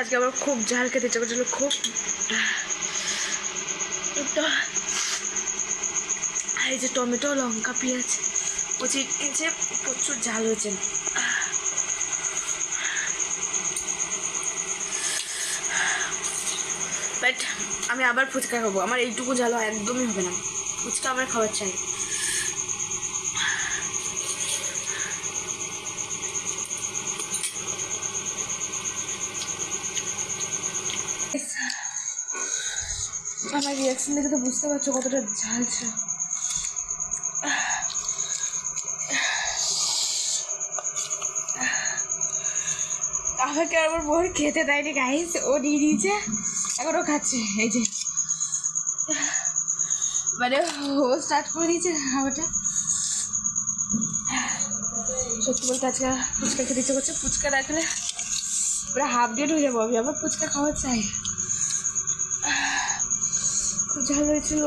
আজকে আবার খুব ঝাল খেতে ইচ্ছা করছিল, খুব। তো এই যে টমেটো, লঙ্কা, পেঁয়াজ কুচি নিয়েছে, প্রচুর ঝাল হয়েছে। বাট আমি আবার ফুচকা খাবো, আমার এইটুকু ঝাল একদমই হবে না, ফুচকা আমার খাওয়ার চাই। আমার রিয়াকশন দেখে তো বুঝতে পারছো কতটা ঝাল ছিল। আমাকে আমার বোন খেতে দেয়নি গাইস, ও নিয়ে নিয়েছে, এখনও খাচ্ছে। এই যে মানে ও স্টার্ট করে দিয়েছে খাওয়াটা। সত্যি বলতে আজকে ফুচকা খেতে ইচ্ছে করছে, ফুচকা না খেলে পুরো হাফ ডেট হয়ে যাবো। আমি আবার ফুচকা খাওয়া চাই, খুব ঝাল হয়েছিল।